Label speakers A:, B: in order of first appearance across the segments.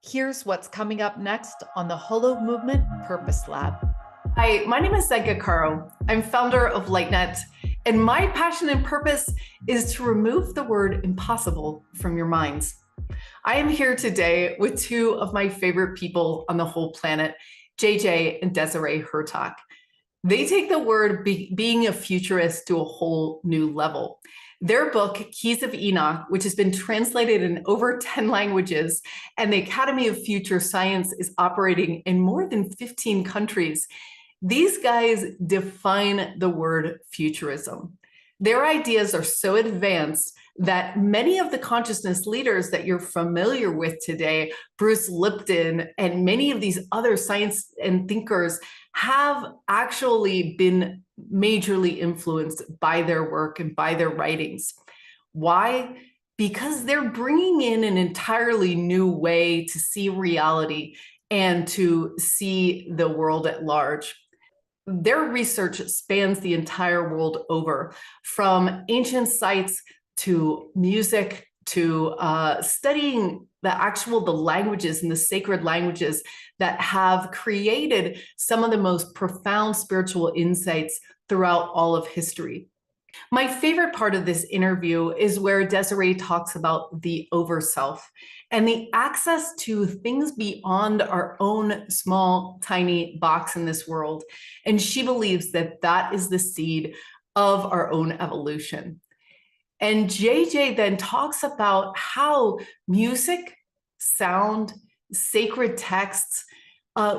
A: Here's what's coming up next on the Holo Movement Purpose Lab.
B: Hi, my name is Zenka Caro. I'm founder of LightNet, and my passion and purpose is to remove the word impossible from your minds. I am here today with two of my favorite people on the whole planet, JJ and Desiree Hurtak. They take the word being a futurist to a whole new level. Their book, Keys of Enoch, which has been translated in over 10 languages, and the Academy of Future Science is operating in more than 15 countries. These guys define the word futurism. Their ideas are so advanced that many of the consciousness leaders that you're familiar with today, Bruce Lipton and many of these other science and thinkers, have actually been majorly influenced by their work and by their writings. Why? Because they're bringing in an entirely new way to see reality and to see the world at large. Their research spans the entire world over, from ancient sites to music to studying the languages and the sacred languages that have created some of the most profound spiritual insights throughout all of history. My favorite part of this interview is where Desiree talks about the Overself and the access to things beyond our own small, tiny box in this world. And she believes that that is the seed of our own evolution. And JJ then talks about how music, sound, sacred texts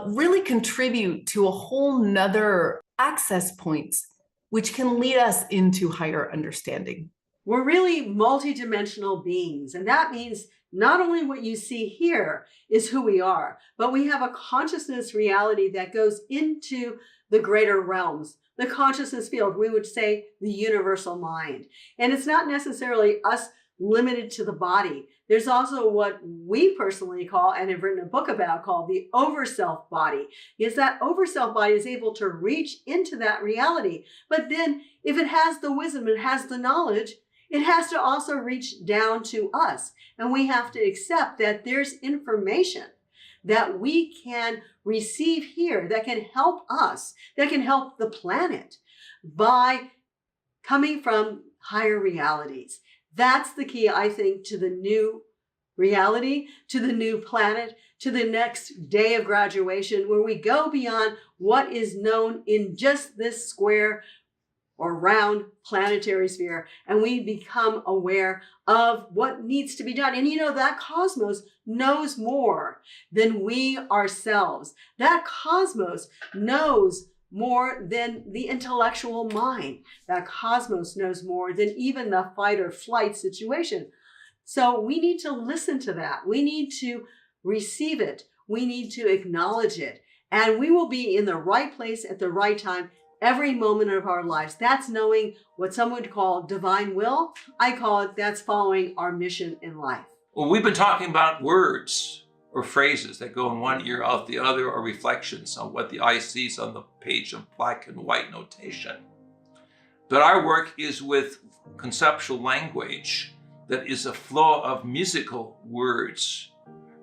B: really contribute to a whole nother access points, which can lead us into higher understanding.
C: We're really multidimensional beings, and that means not only what you see here is who we are, but we have a consciousness reality that goes into the greater realms, the consciousness field, we would say the universal mind. And it's not necessarily us limited to the body. There's also what we personally call, and have written a book about, called the Overself body. Is that Overself body is able to reach into that reality. But then if it has the wisdom, it has the knowledge, it has to also reach down to us. And we have to accept that there's information that we can receive here that can help us, that can help the planet by coming from higher realities. That's the key, I think, to the new reality, to the new planet, to the next day of graduation, where we go beyond what is known in just this square or round planetary sphere, and we become aware of what needs to be done. And that cosmos knows more than we ourselves. That cosmos knows more than the intellectual mind. That cosmos knows more than even the fight or flight situation. So we need to listen to that. We need to receive it. We need to acknowledge it. And we will be in the right place at the right time every moment of our lives. That's knowing what some would call divine will. I call it, that's following our mission in life.
D: Well, we've been talking about words or phrases that go in one ear out the other, or reflections on what the eye sees on the page of black and white notation. But our work is with conceptual language that is a flow of musical words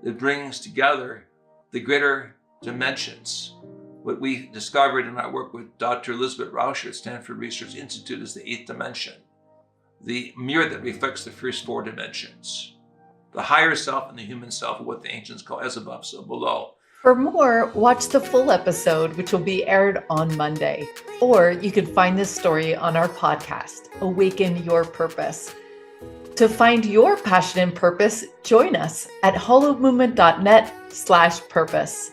D: that brings together the greater dimensions. What we discovered in our work with Dr. Elizabeth Rauscher at Stanford Research Institute is the eighth dimension, the mirror that reflects the first four dimensions. The higher self and the human self are what the ancients call as above, so below.
A: For more, watch the full episode, which will be aired on Monday. Or you can find this story on our podcast, Awaken Your Purpose. To find your passion and purpose, join us at holomovement.net/purpose.